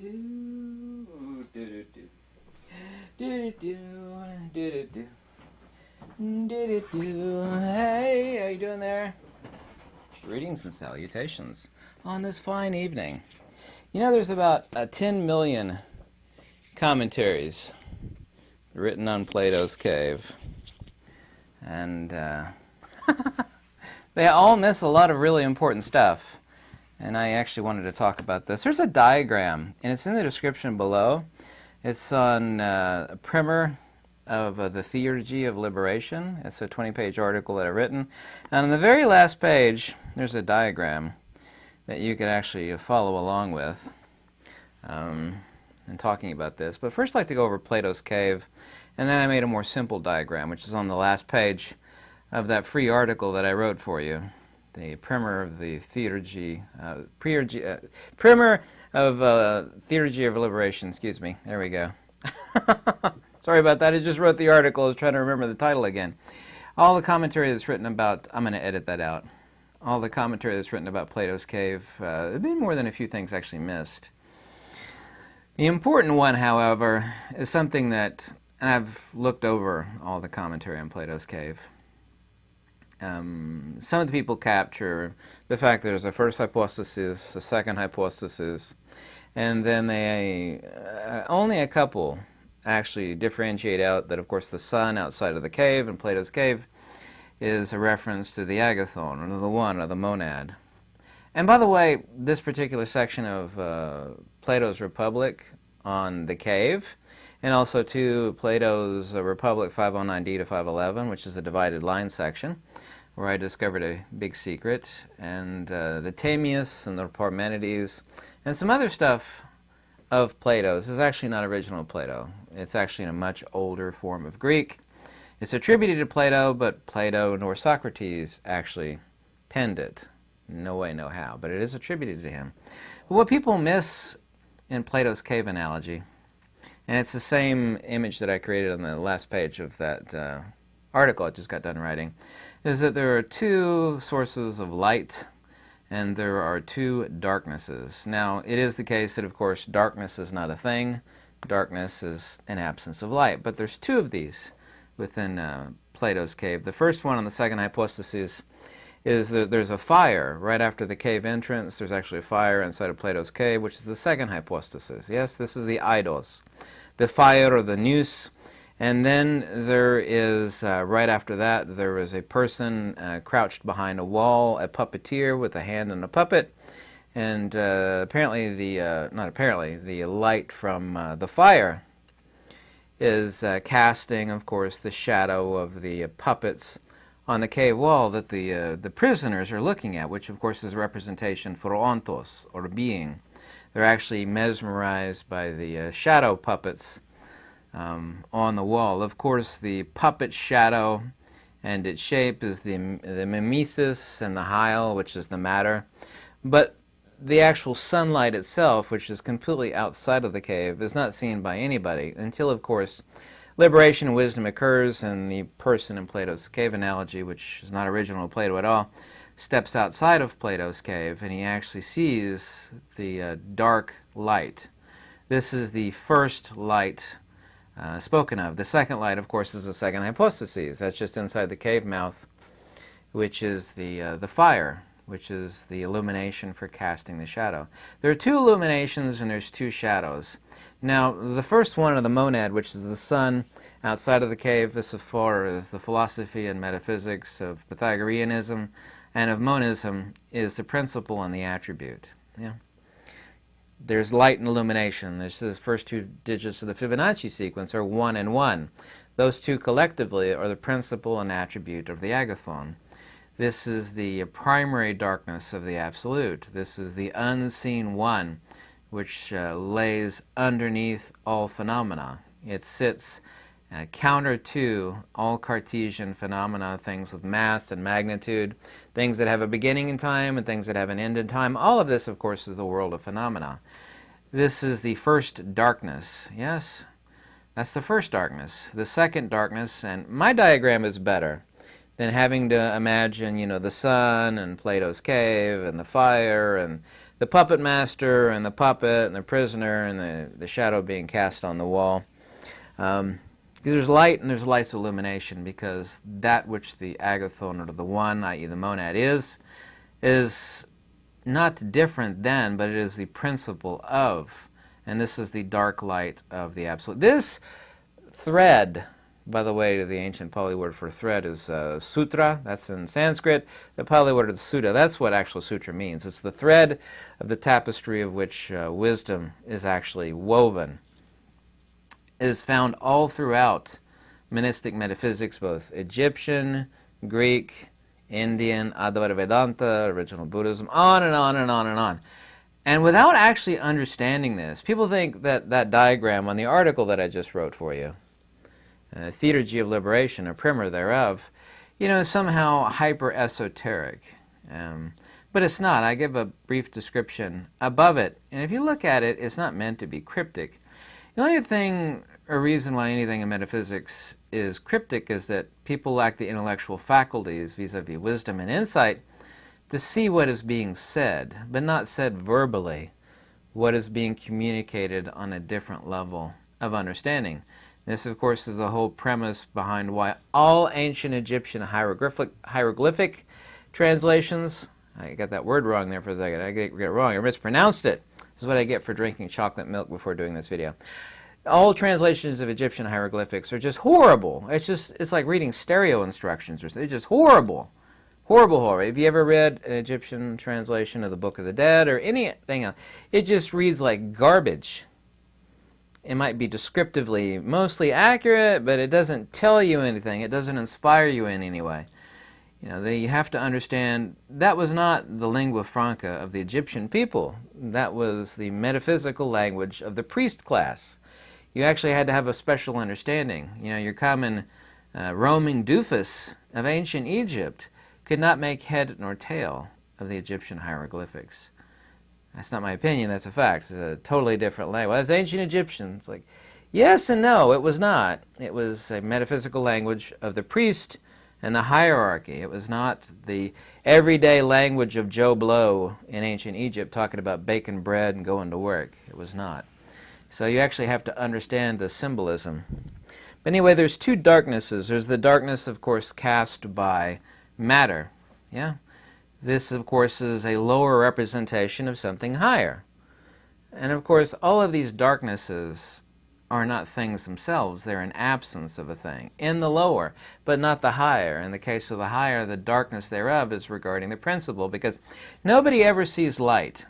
Do do do do do do do do do. Hey, how you doing there? Greetings and salutations on this fine evening. You know, there's about 10 million commentaries written on Plato's cave, and they all miss a lot of really important stuff. And I actually wanted to talk about this. There's a diagram, and it's in the description below. It's on a primer of the Theurgy of Liberation. It's a 20-page article that I've written. And on the very last page, there's a diagram that you could actually follow along with in talking about this. But first I'd like to go over Plato's cave, and then I made a more simple diagram, which is on the last page of that free article that I wrote for you. The primer of the Theurgy, primer of Theurgy of Liberation. Excuse me. There we go. Sorry about that. I just wrote the article. I was trying to remember the title again. All the commentary that's written about. I'm going to edit that out. All the commentary that's written about Plato's cave. There've been more than a few things actually missed. The important one, however, is something that, and I've looked over all the commentary on Plato's cave. Some of the people capture the fact that there's a first hypothesis, a second hypothesis, and then they only a couple actually differentiate out that, of course, the sun outside of the cave in Plato's cave is a reference to the agathon, or the one, or the monad. And by the way, this particular section of Plato's Republic on the cave, and also to Plato's Republic 509d to 511, which is a divided line section, where I discovered a big secret, and the Timaeus and the Parmenides, and some other stuff of Plato's is actually not original Plato. It's actually in a much older form of Greek. It's attributed to Plato, but Plato nor Socrates actually penned it. No way, no how, but it is attributed to him. But what people miss in Plato's cave analogy, and it's the same image that I created on the last page of that article I just got done writing, is that there are two sources of light and there are two darknesses. Now, it is the case that, of course, darkness is not a thing. Darkness is an absence of light. But there's two of these within Plato's cave. The first one on the second hypothesis is that there's a fire right after the cave entrance. There's actually a fire inside of Plato's cave, which is the second hypothesis. Yes, this is the eidos, the fire or the nous. And then there is, right after that, there is a person crouched behind a wall, a puppeteer with a hand and a puppet. And apparently, the light from the fire is casting, of course, the shadow of the puppets on the cave wall that the prisoners are looking at, which, of course, is a representation for ontos, or being. They're actually mesmerized by the shadow puppets on the wall. Of course, the puppet shadow and its shape is the mimesis and the hyle, which is the matter. But the actual sunlight itself, which is completely outside of the cave, is not seen by anybody until, of course, liberation and wisdom occurs, and the person in Plato's cave analogy, which is not original to Plato at all, steps outside of Plato's cave, and he actually sees the dark light. This is the first light spoken of. The second light, of course, is the second hypothesis. That's just inside the cave mouth, which is the fire, which is the illumination for casting the shadow. There are two illuminations and there's two shadows. Now, the first one, of the monad, which is the sun outside of the cave, as far as the philosophy and metaphysics of Pythagoreanism and of monism, is the principle and the attribute. Yeah. There's light and illumination. There's the first two digits of the Fibonacci sequence are 1 and 1. Those two collectively are the principle and attribute of the agathon. This is the primary darkness of the absolute. This is the unseen one, which lays underneath all phenomena. It sits counter to all Cartesian phenomena, things with mass and magnitude, things that have a beginning in time and things that have an end in time. All of this, of course, is the world of phenomena. This is the first darkness. Yes, that's the first darkness. The second darkness, and my diagram is better than having to imagine, the sun and Plato's cave and the fire and the puppet master and the puppet and the prisoner and the shadow being cast on the wall. There's light and there's light's illumination, because that which the agathon, or the one, i.e. the monad, is not different than, but it is the principle of. And this is the dark light of the absolute. This thread, by the way, the ancient Pali word for thread is sutra. That's in Sanskrit. The Pali word is sutta. That's what actual sutra means. It's the thread of the tapestry of which wisdom is actually woven. It is found all throughout monistic metaphysics, both Egyptian, Greek, Indian, Advaita Vedanta, original Buddhism, on and on and on and on. And without actually understanding this, people think that that diagram on the article that I just wrote for you, THEURGY of Liberation, a primer thereof, is somehow hyper-esoteric. But it's not. I give a brief description above it. And if you look at it, it's not meant to be cryptic. The only thing or reason why anything in metaphysics is cryptic is that people lack the intellectual faculties vis-a-vis wisdom and insight to see what is being said, but not said verbally, what is being communicated on a different level of understanding. This, of course, is the whole premise behind why all ancient Egyptian hieroglyphic translations, I got that word wrong there for a second, I get it wrong, I mispronounced it. This is what I get for drinking chocolate milk before doing this video. All translations of Egyptian hieroglyphics are just horrible. It's like reading stereo instructions. They're just horrible. Horrible. Have you ever read an Egyptian translation of the Book of the Dead or anything else? It just reads like garbage. It might be descriptively mostly accurate, but it doesn't tell you anything. It doesn't inspire you in any way. You have to understand that was not the lingua franca of the Egyptian people. That was the metaphysical language of the priest class. You actually had to have a special understanding. Your common roaming doofus of ancient Egypt could not make head nor tail of the Egyptian hieroglyphics. That's not my opinion, that's a fact. It's a totally different language. Well, that's ancient Egyptian. It's like, yes and no, it was not. It was a metaphysical language of the priest and the hierarchy. It was not the everyday language of Joe Blow in ancient Egypt talking about baking bread and going to work. It was not. So you actually have to understand the symbolism. But anyway, there's two darknesses. There's the darkness, of course, cast by matter. Yeah? This, of course, is a lower representation of something higher. And, of course, all of these darknesses are not things themselves. They're an absence of a thing in the lower, but not the higher. In the case of the higher, the darkness thereof is regarding the principle, because nobody ever sees light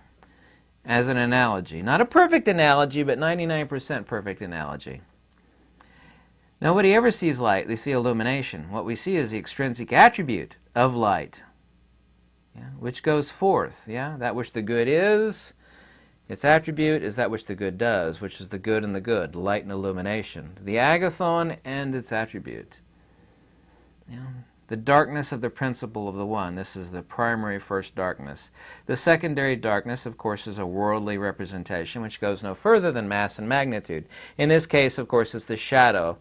as an analogy. Not a perfect analogy, but 99% perfect analogy. Nobody ever sees light. They see illumination. What we see is the extrinsic attribute of light, which goes forth. That which the good is, its attribute is that which the good does, which is the good and the good, light and illumination. The agathon and its attribute. The darkness of the principle of the one. This is the primary first darkness. The secondary darkness, of course, is a worldly representation, which goes no further than mass and magnitude. In this case, of course, it's the shadow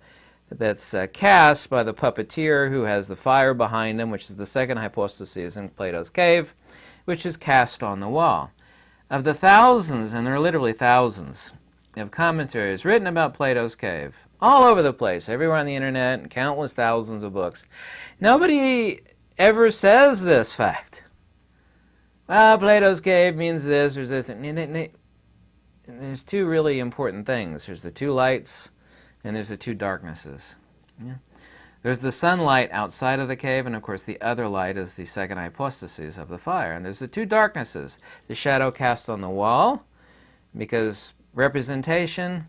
that's cast by the puppeteer who has the fire behind him, which is the second hypostasis in Plato's cave, which is cast on the wall. Of the thousands, and there are literally thousands, of commentaries written about Plato's cave, all over the place, everywhere on the internet, and countless thousands of books, nobody ever says this fact. Well, Plato's cave means this, or this. And there's two really important things. There's the two lights, and there's the two darknesses. There's the sunlight outside of the cave, and of course the other light is the second hypostasis of the fire. And there's the two darknesses. The shadow cast on the wall, because representation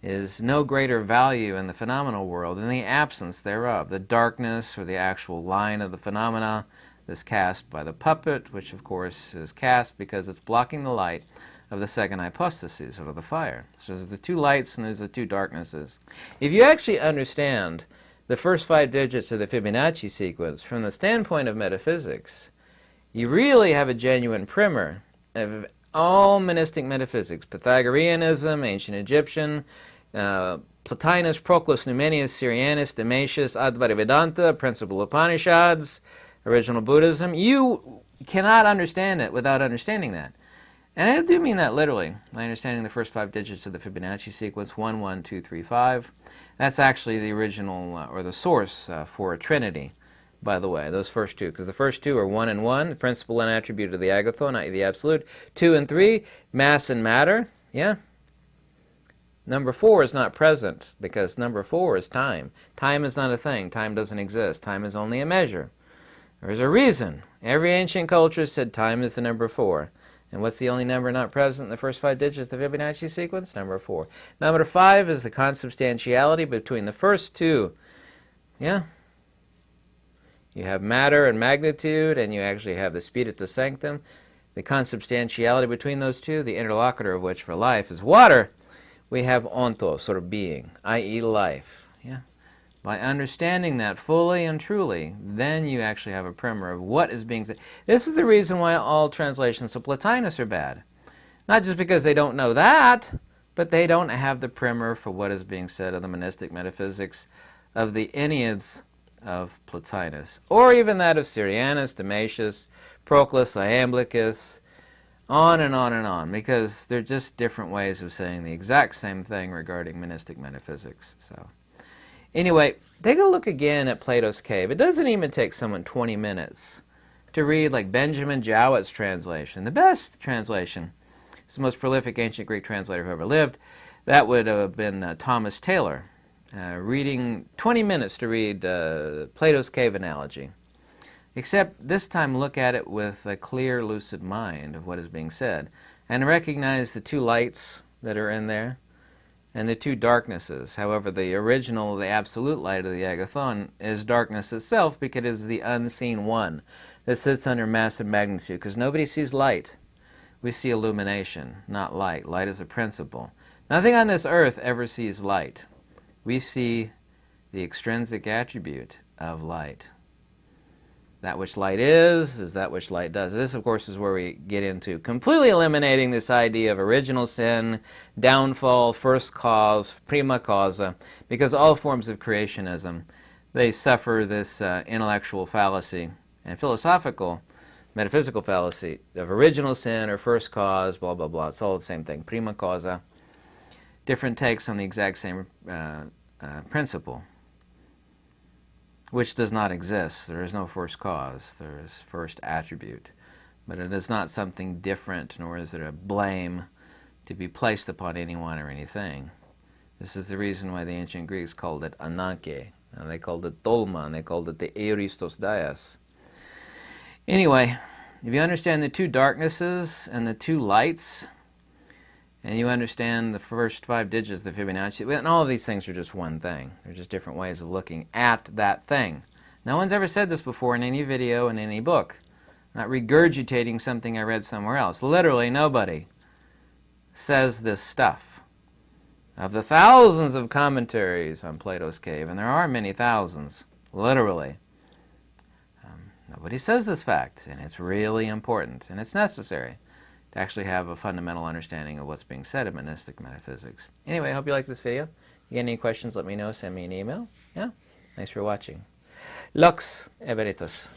is no greater value in the phenomenal world than the absence thereof. The darkness, or the actual line of the phenomena, is cast by the puppet, which of course is cast because it's blocking the light of the second hypostasis, or the fire. So there's the two lights and there's the two darknesses. If you actually understand the first 5 digits of the Fibonacci sequence from the standpoint of metaphysics, you really have a genuine primer of all monistic metaphysics: Pythagoreanism, ancient Egyptian, Plotinus, Proclus, Numenius, Syrianus, Damascus, Advaita Vedanta, principal Upanishads, original Buddhism. You cannot understand it without understanding that. And I do mean that literally, by understanding the first 5 digits of the Fibonacci sequence, 1, 1, 2, 3, 5. That's actually the original, or the source for a trinity, by the way, those first two. Because the first two are 1 and 1, the principle and attribute of the agathon, i.e. the absolute. 2 and 3, mass and matter. Yeah? Number 4 is not present, because number 4 is time. Time is not a thing. Time doesn't exist. Time is only a measure. There's a reason. Every ancient culture said time is the number 4. And what's the only number not present in the first 5 digits of the Fibonacci sequence? Number 4. Number 5 is the consubstantiality between the first two. Yeah? You have matter and magnitude, and you actually have the spiritus sanctum. The consubstantiality between those two, the interlocutor of which for life is water. We have ontos, sort of being, i.e. life. Yeah? By understanding that fully and truly, then you actually have a primer of what is being said. This is the reason why all translations of Plotinus are bad. Not just because they don't know that, but they don't have the primer for what is being said of the monistic metaphysics of the Enneads of Plotinus, or even that of Syrianus, Damascius, Proclus, Iamblichus, on and on and on, because they're just different ways of saying the exact same thing regarding monistic metaphysics. So, anyway, take a look again at Plato's Cave. It doesn't even take someone 20 minutes to read like Benjamin Jowett's translation, the best translation. He's the most prolific ancient Greek translator who ever lived. That would have been Thomas Taylor, reading 20 minutes to read Plato's Cave analogy. Except this time look at it with a clear, lucid mind of what is being said, and recognize the two lights that are in there and the two darknesses. However, the original, the absolute light of the agathon is darkness itself, because it is the unseen one that sits under mass and magnitude, because nobody sees light. We see illumination, not light. Light is a principle. Nothing on this earth ever sees light. We see the extrinsic attribute of light. That which light is that which light does. This, of course, is where we get into completely eliminating this idea of original sin, downfall, first cause, prima causa, because all forms of creationism, they suffer this intellectual fallacy and philosophical, metaphysical fallacy of original sin or first cause, blah, blah, blah. It's all the same thing, prima causa. Different takes on the exact same principle, which does not exist. There is no first cause. There is first attribute. But it is not something different, nor is it a blame to be placed upon anyone or anything. This is the reason why the ancient Greeks called it ananke, and they called it dolma, and they called it the euristos dias. Anyway, if you understand the two darknesses and the two lights, and you understand the first 5 digits of the Fibonacci, and all of these things are just one thing. They're just different ways of looking at that thing. No one's ever said this before in any video, in any book. I'm not regurgitating something I read somewhere else. Literally nobody says this stuff. Of the thousands of commentaries on Plato's Cave, and there are many thousands, literally, nobody says this fact, and it's really important, and it's necessary to actually have a fundamental understanding of what's being said in monistic metaphysics. Anyway, I hope you liked this video. If you get any questions, let me know. Send me an email. Yeah? Thanks for watching. Lux Everitus.